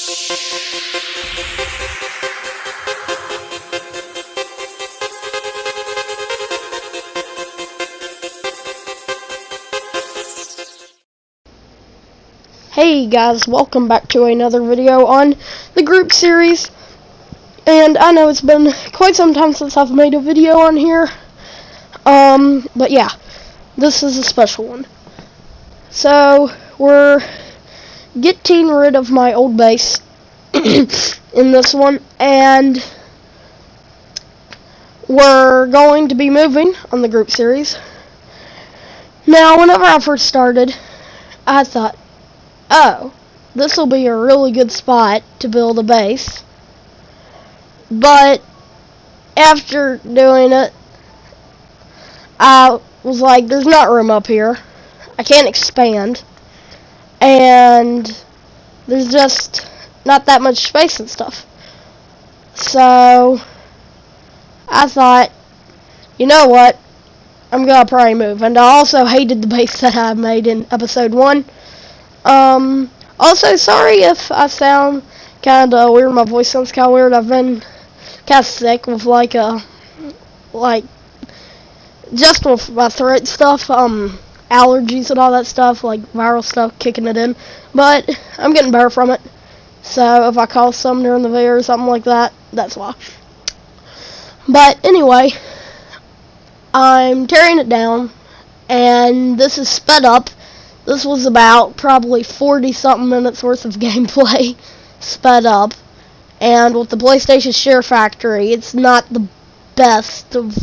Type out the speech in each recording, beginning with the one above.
Hey guys, welcome back to another video on the group series. And I know it's been quite some time since I've made a video on here. But yeah, this is a special one. So, we're getting rid of my old base in this one, and we're going to be moving on the group series. Now, whenever I first started, I thought, oh, this will be a really good spot to build a base. But after doing it, I was like, there's not room up here. I can't expand. And there's just not that much space and stuff. So I thought, you know what? I'm gonna probably move. And I also hated the base that I made in episode 1. Also, sorry if I sound kinda weird, my voice sounds kinda weird. I've been kinda sick with just with my throat stuff, allergies and all that stuff, like viral stuff kicking it in. But I'm getting better from it. So if I cough some during the video or something like that, that's why. But anyway, I'm tearing it down, and this is sped up. This was about probably 40-something minutes worth of gameplay sped up. And with the PlayStation SHAREfactory, it's not the best of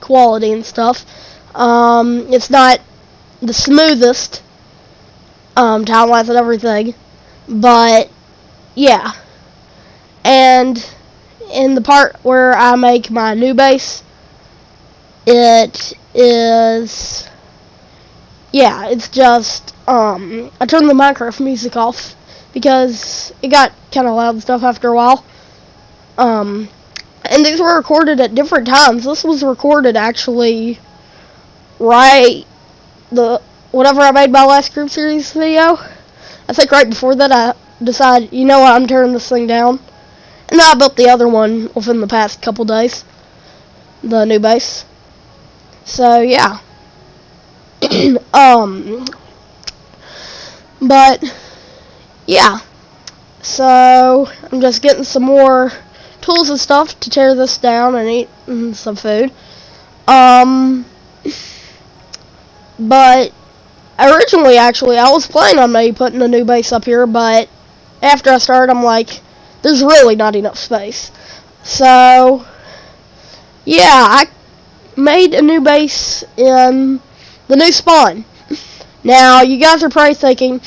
quality and stuff. It's not the smoothest time-wise and everything. But yeah. And in the part where I make my new base, it is, yeah, it's just, I turned the Minecraft music off because it got kind of loud and stuff after a while. And these were recorded at different times. This was recorded actually whenever I made my last group series video. I think right before that I decided, you know what, I'm tearing this thing down. And then I built the other one within the past couple days. The new base. So yeah. But yeah, so I'm just getting some more tools and stuff to tear this down and eat some food. But originally, actually, I was planning on maybe putting a new base up here, but after I started, I'm like, there's really not enough space. So yeah, I made a new base in the new spawn. Now, you guys are probably thinking,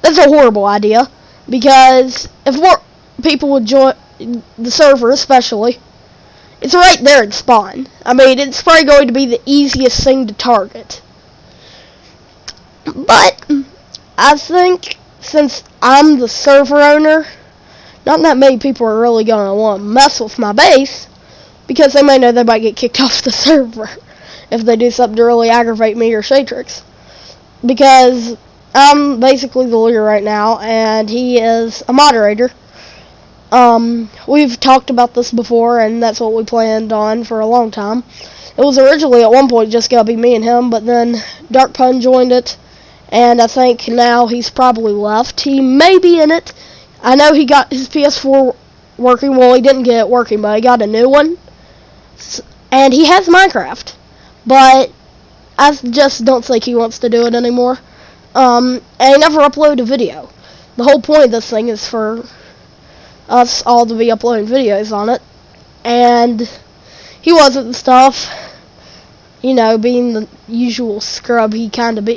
that's a horrible idea, because if more people would join the server, especially, it's right there in spawn. I mean, it's probably going to be the easiest thing to target. But I think since I'm the server owner, not that many people are really going to want to mess with my base, because they may know they might get kicked off the server if they do something to really aggravate me or Shatrix. Because I'm basically the leader right now, and he is a moderator. We've talked about this before, and that's what we planned on for a long time. It was originally at one point just gonna be me and him, but then Dark Pun joined it, and I think now he's probably left. He may be in it. I know he got his PS4 working. Well, he didn't get it working, but he got a new one. And he has Minecraft, but I just don't think he wants to do it anymore. And he never uploaded a video. The whole point of this thing is for us all to be uploading videos on it. And he wasn't and stuff. You know, being the usual scrub he kind of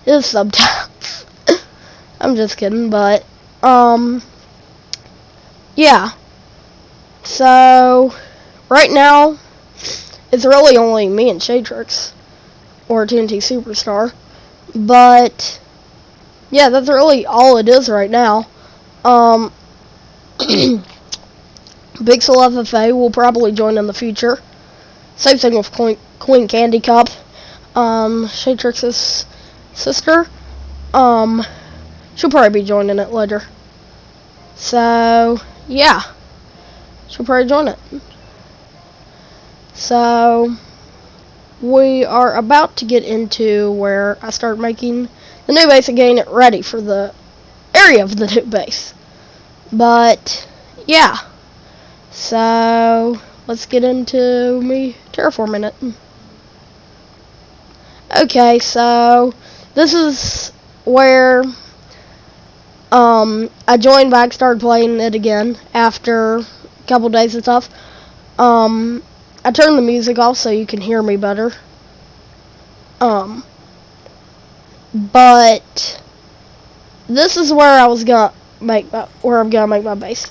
is sometimes. I'm just kidding, but, yeah. So, right now, it's really only me and Shatrix, or TNT Superstar, but yeah, that's really all it is right now. Bixel FFA will probably join in the future. Same thing with Queen Candy Cup, Shatrix's sister. She'll probably be joining it later. So yeah, should probably join it. So we are about to get into where I start making the new base and getting it ready for the area of the new base. But yeah, so let's get into me terraforming it. Okay, so this is where I joined back, started playing it again after a couple days and stuff. I turned the music off so you can hear me better. But this is where I was gonna make where I'm gonna make my base.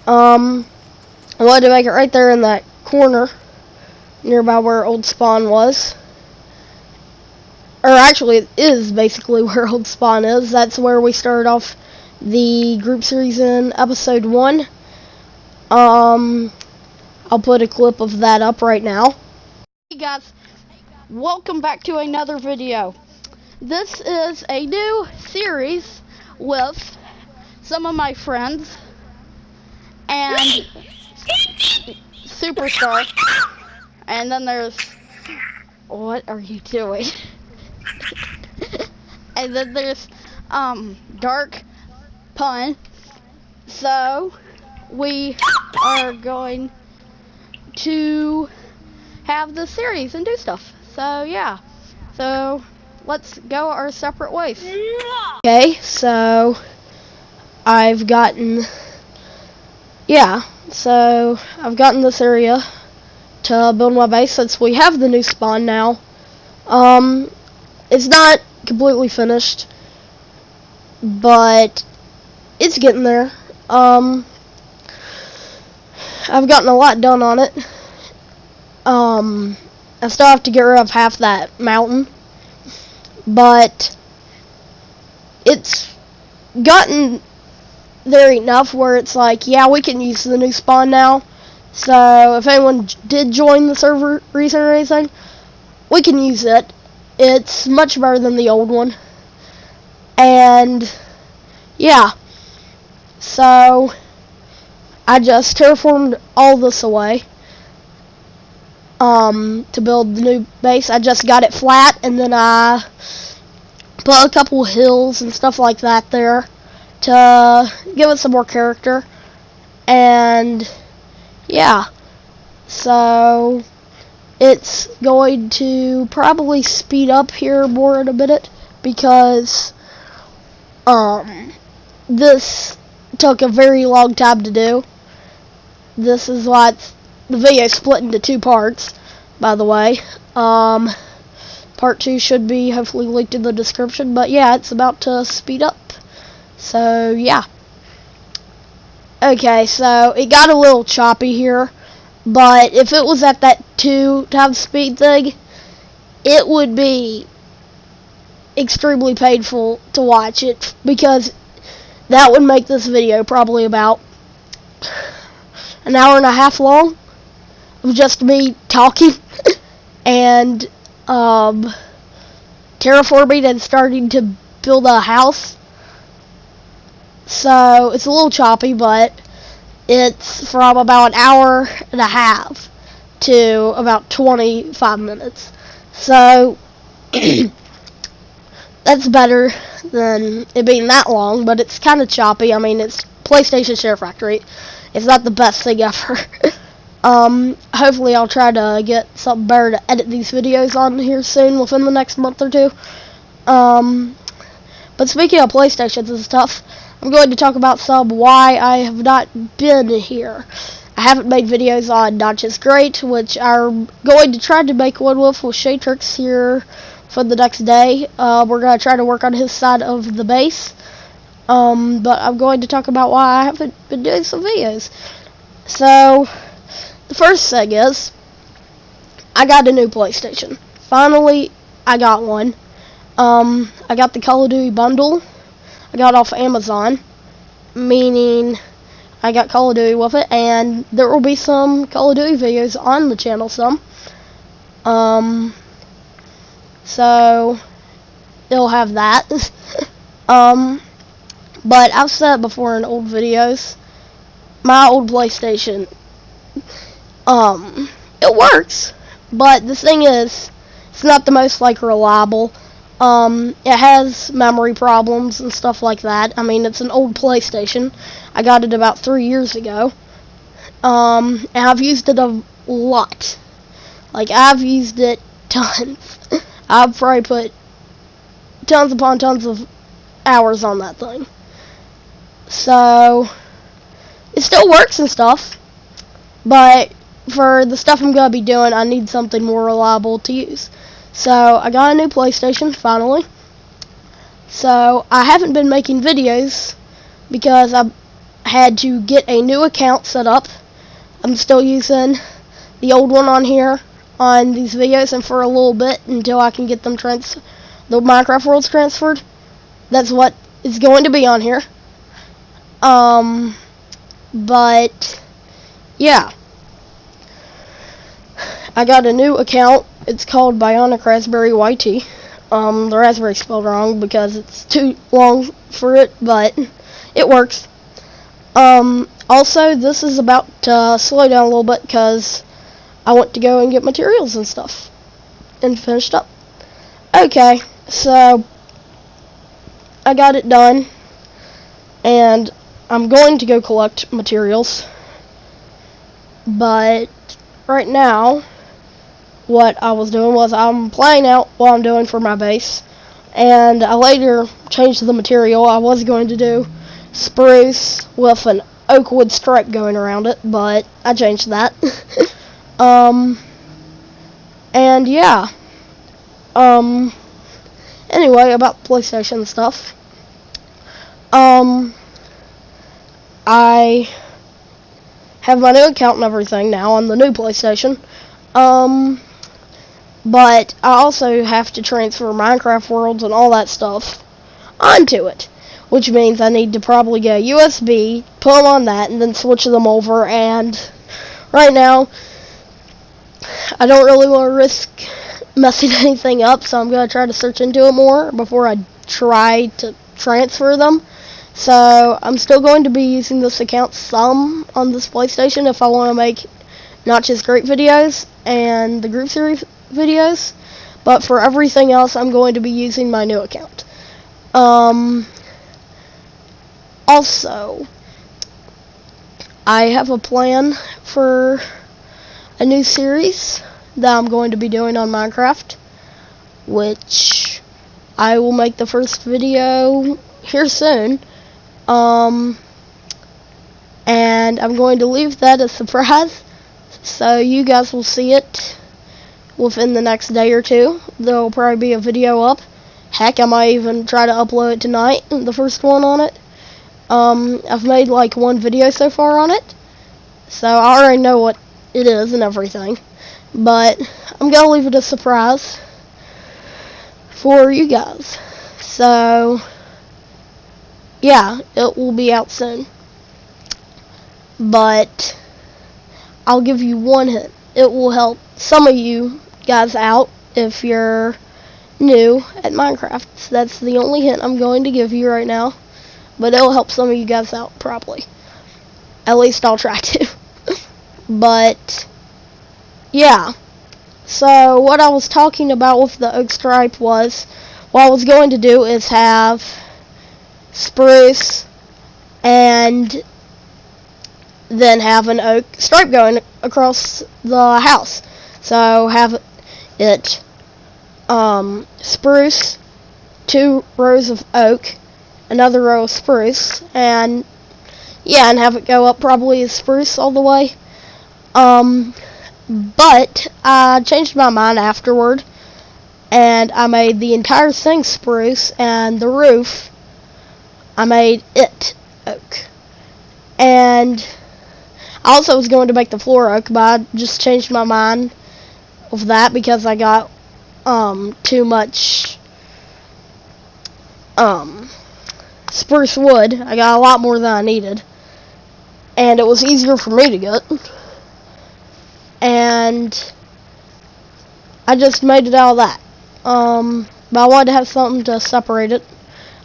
I wanted to make it right there in that corner, nearby where old spawn was. Or actually, it is basically where old spawn is. That's where we started off the group series in episode 1. I'll put a clip of that up right now. Hey guys, welcome back to another video. This is a new series with some of my friends and Superstar, and then there's, what are you doing? And then there's Dark Pun. So we are going to have the series and do stuff. So yeah, so let's go our separate ways. Okay, so I've gotten this area to build my base since we have the new spawn now. It's not completely finished, but it's getting there. I've gotten a lot done on it. I still have to get rid of half that mountain, but it's gotten there enough where it's like, yeah, we can use the new spawn now. So if anyone did join the server recently or anything, we can use it. It's much better than the old one. And yeah, so I just terraformed all this away to build the new base. I just got it flat, and then I put a couple hills and stuff like that there to give it some more character. And yeah, so it's going to probably speed up here more in a minute because this took a very long time to do. This is why the video split into 2 parts, by the way. Part 2 should be hopefully linked in the description, but yeah, it's about to speed up. So yeah. Okay, so it got a little choppy here, but if it was at that 2 times speed thing, it would be extremely painful to watch it, because that would make this video probably about an hour and a half long of just me talking and terraforming and starting to build a house. So it's a little choppy, but it's from about an hour and a half to about 25 minutes. So that's better than it being that long, but it's kind of choppy. I mean, it's PlayStation SHAREfactory. It's not the best thing ever. Hopefully I'll try to get something better to edit these videos on here soon, within the next month or 2. But speaking of PlayStations and stuff, I'm going to talk about why I have not been here. I haven't made videos on Not Just Great, which I'm going to try to make one with Shatrix here for the next day. We're going to try to work on his side of the base. But I'm going to talk about why I haven't been doing some videos. So, the first thing is, I got a new PlayStation. Finally, I got one. I got the Call of Duty bundle. I got it off Amazon, meaning I got Call of Duty with it, and there will be some Call of Duty videos on the channel, so it'll have that. But I've said before in old videos, my old PlayStation, it works, but the thing is, it's not the most, like, reliable. It has memory problems and stuff like that. I mean, it's an old PlayStation. I got it about 3 years ago. And I've used it a lot. Like, I've used it tons. I've probably put tons upon tons of hours on that thing. So, it still works and stuff, but for the stuff I'm going to be doing, I need something more reliable to use. So, I got a new PlayStation, finally. So, I haven't been making videos because I had to get a new account set up. I'm still using the old one on here on these videos, and for a little bit until I can get them the Minecraft worlds transferred. That's what is going to be on here. But yeah, I got a new account. It's called Bionic Raspberry YT. The raspberry spelled wrong because it's too long for it, but it works. Also, this is about to slow down a little bit because I went to go and get materials and stuff and finished up. Okay, so I got it done, and I'm going to go collect materials, but right now what I was doing was I'm playing out what I'm doing for my base, and I later changed the material. I was going to do spruce with an oak wood stripe going around it, but I changed that. And yeah, anyway, about PlayStation stuff, I have my new account and everything now on the new PlayStation, but I also have to transfer Minecraft worlds and all that stuff onto it, which means I need to probably get a USB, put them on that, and then switch them over. And right now, I don't really want to risk messing anything up, so I'm going to try to search into it more before I try to transfer them. So I'm still going to be using this account some on this PlayStation if I want to make not just great videos and the group series videos, but for everything else I'm going to be using my new account. Also, I have a plan for a new series that I'm going to be doing on Minecraft, which I will make the first video here soon. And I'm going to leave that a surprise, so you guys will see it within the next day or two. There will probably be a video up. Heck, I might even try to upload it tonight, the first one on it. I've made like one video so far on it, so I already know what it is and everything, but I'm gonna leave it a surprise for you guys. So yeah, it will be out soon, but I'll give you one hint. It will help some of you guys out if you're new at Minecraft. So that's the only hint I'm going to give you right now, but it'll help some of you guys out probably. At least I'll try to. But yeah, so what I was talking about with the oak stripe was, what I was going to do is have spruce and then have an oak stripe going across the house. So have it spruce, 2 rows of oak, another row of spruce, and yeah, and have it go up probably as spruce all the way. But I changed my mind afterward, and I made the entire thing spruce, and the roof, I made it oak. And I also was going to make the floor oak, but I just changed my mind with that because I got too much spruce wood. I got a lot more than I needed, and it was easier for me to get, and I just made it out of that. But I wanted to have something to separate it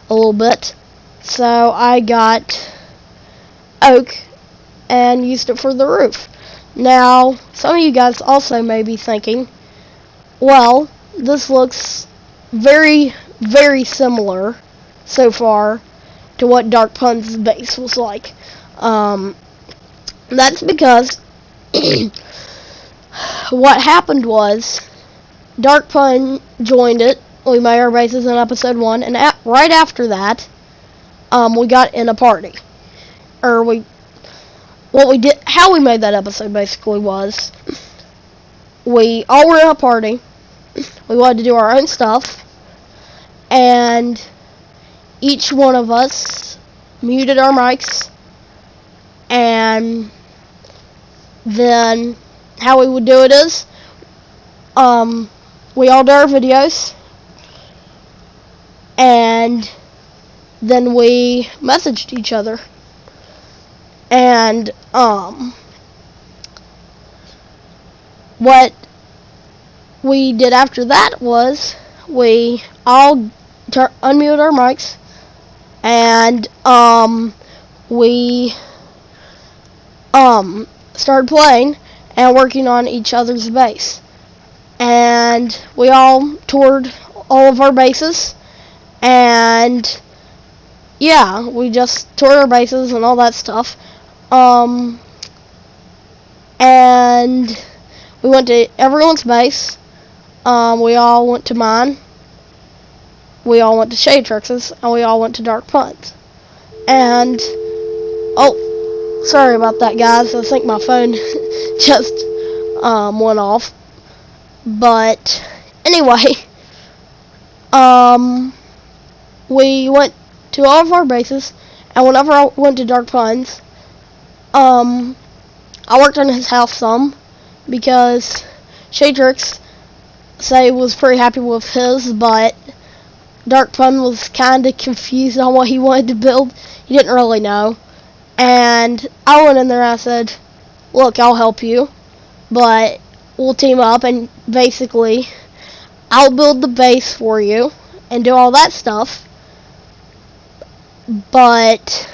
a little bit, so I got oak and used it for the roof. Now, some of you guys also may be thinking, well, this looks very, very similar so far to what Dark Pun's base was like. That's because what happened was Dark Pun joined it. We made our bases in episode 1, and right after that, we got in a party. How we made that episode basically was, we all were in a party. We wanted to do our own stuff, and each one of us muted our mics, and then how we would do it is, we all did our videos, and then we messaged each other. And what we did after that was we all unmuted our mics, and we started playing and working on each other's base. And we all toured all of our bases, and yeah, we just toured our bases and all that stuff. And we went to everyone's base. We all went to mine. We all went to SHAREfactory's, and we all went to Dark Pun's. And oh, sorry about that, guys. I think my phone just went off. But anyway, we went to all of our bases, and whenever I went to Dark Pun's, I worked on his house some, because SHAREfactory was pretty happy with his, but Dark Pun was kind of confused on what he wanted to build. He didn't really know, and I went in there and I said, look, I'll help you, but we'll team up, and basically I'll build the base for you and do all that stuff, but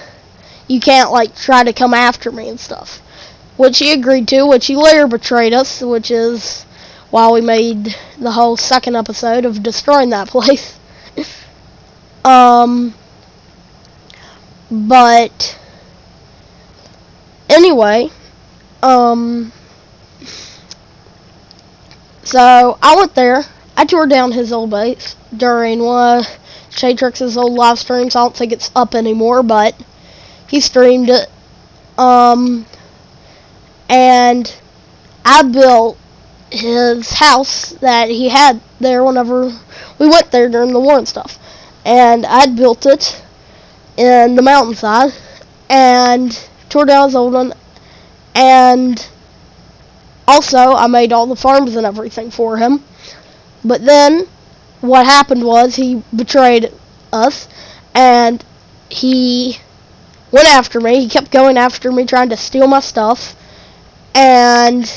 you can't like try to come after me and stuff, which he agreed to, which he later betrayed us, which is why we made the whole second episode of destroying that place. But anyway, so I went there. I tore down his old base during one of SHAREfactory's old live streams. I don't think it's up anymore, but he streamed it. And I built his house that he had there whenever we went there during the war and stuff. And I'd built it in the mountainside and tore down his old one. And also, I made all the farms and everything for him. But then, what happened was he betrayed us, and he went after me. He kept going after me, trying to steal my stuff. And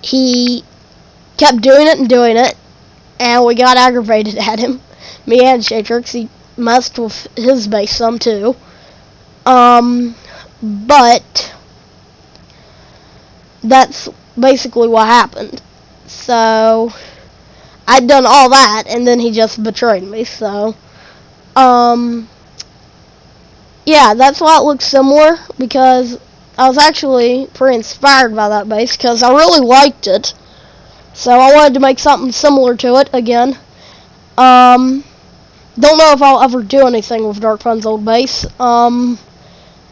he kept doing it, and we got aggravated at him. Me and SHAREfactory, he messed with his base some too. But that's basically what happened. So I'd done all that, and then he just betrayed me. So yeah, that's why it looks similar, because I was actually pretty inspired by that base, because I really liked it. So I wanted to make something similar to it again. Don't know if I'll ever do anything with Dark Pun's old base.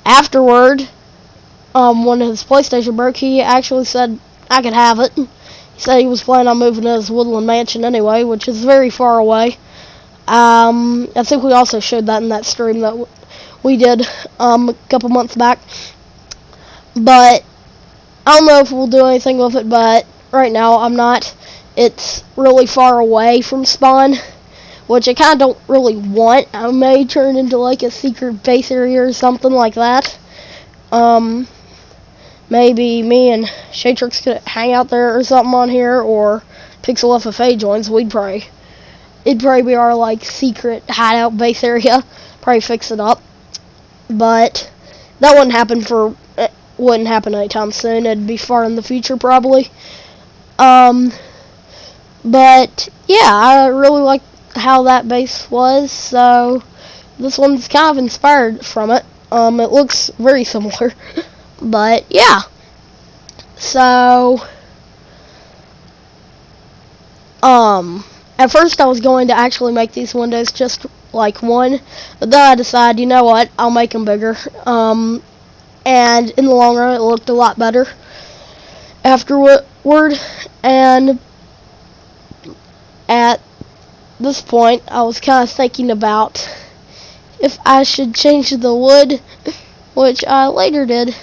Afterward, when his PlayStation broke, he actually said I could have it. He said he was planning on moving to his woodland mansion anyway, which is very far away. I think we also showed that in that stream that we did a couple months back. But I don't know if we'll do anything with it, but right now I'm not. It's really far away from spawn, which I kind of don't really want. I may turn into like a secret base area or something like that. Maybe me and SHAREfactory could hang out there or something on here, or Pixel FFA joins. It'd probably be our like secret hideout base area. Probably fix it up, but that wouldn't happen for wouldn't happen anytime soon. It'd be far in the future probably. But yeah, I really like how that base was, so this one's kind of inspired from it. It looks very similar, but yeah. So, at first I was going to actually make these windows just like one, but then I decided, you know what, I'll make them bigger. And in the long run, it looked a lot better afterward. And at this point, I was kind of thinking about if I should change the wood, which I later did.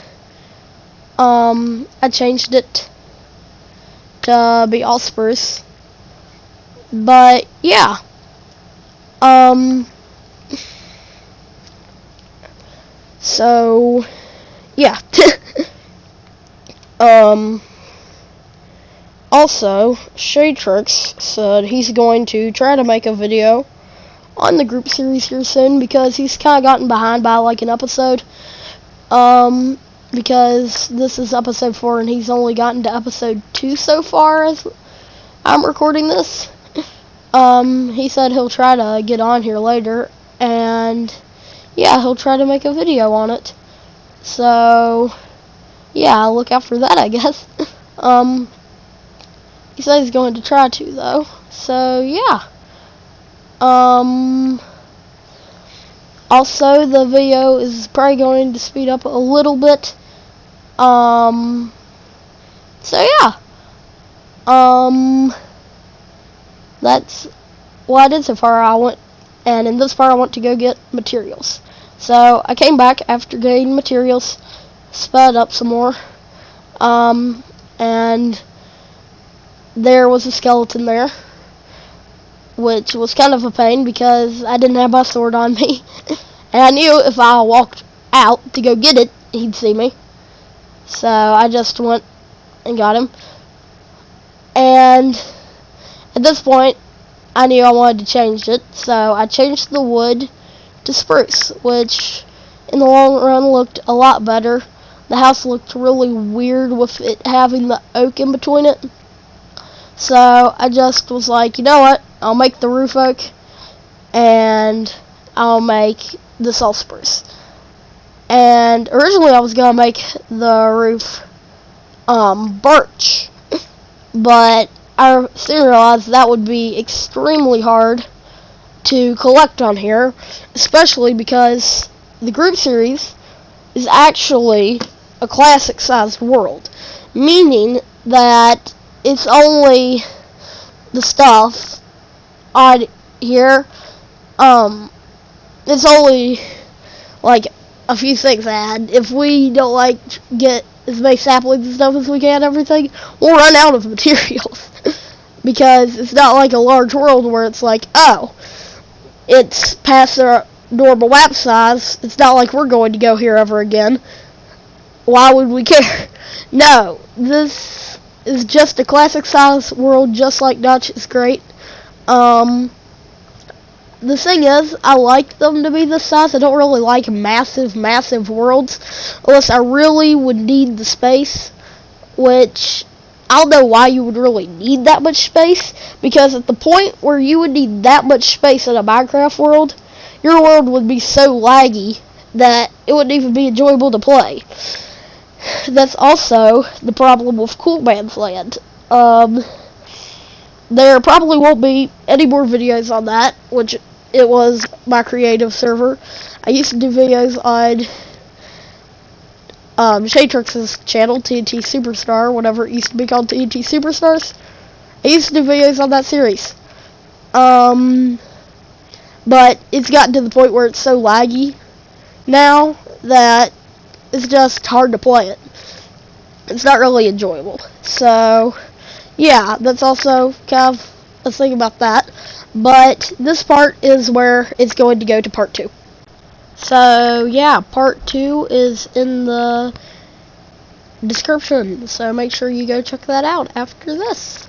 I changed it to be all spruce. But yeah. So yeah. Also, SHAREfactory said he's going to try to make a video on the group series here soon, because he's kind of gotten behind by like an episode. Because this is episode 4 and he's only gotten to episode 2 so far as I'm recording this. He said he'll try to get on here later, and yeah, he'll try to make a video on it. So yeah, I'll look out for that, I guess. He said he's going to try to, though. So yeah. Also, the video is probably going to speed up a little bit. So yeah. That's what I did so far. And in this part I went to go get materials. So I came back after getting materials, sped up some more, and there was a skeleton there, which was kind of a pain because I didn't have my sword on me. And I knew if I walked out to go get it, he'd see me. So I just went and got him. And at this point, I knew I wanted to change it. So I changed the wood to spruce, which in the long run looked a lot better. The house looked really weird with it having the oak in between it. So I just was like, you know what, I'll make the roof oak, and I'll make this all spruce. And originally I was going to make the roof birch, but I soon realized that would be extremely hard to collect on here, especially because the group series is actually a classic sized world, meaning that it's only the stuff on here. It's only like a few things to add. If we don't like get as many saplings and stuff as we can, everything, we'll run out of materials. Because it's not like a large world where it's like, oh, it's past their normal map size. It's not like we're going to go here ever again. Why would we care? No, this is just a classic size world, just like Dutch is great. The thing is, I like them to be this size. I don't really like massive worlds unless I really would need the space, which I don't know why you would really need that much space, because at the point where you would need that much space in a Minecraft world, your world would be so laggy that it wouldn't even be enjoyable to play. That's also the problem with Cool Man's Land. There probably won't be any more videos on that, which it was my creative server. I used to do videos on SHAREfactory's channel, TNT Superstar, whatever it used to be called, TNT Superstars. I used to do videos on that series. But it's gotten to the point where it's so laggy now that it's just hard to play it. It's not really enjoyable. So yeah, that's also kind of a thing about that. But this part is where it's going to go to part 2. So yeah, part 2 is in the description. So make sure you go check that out after this.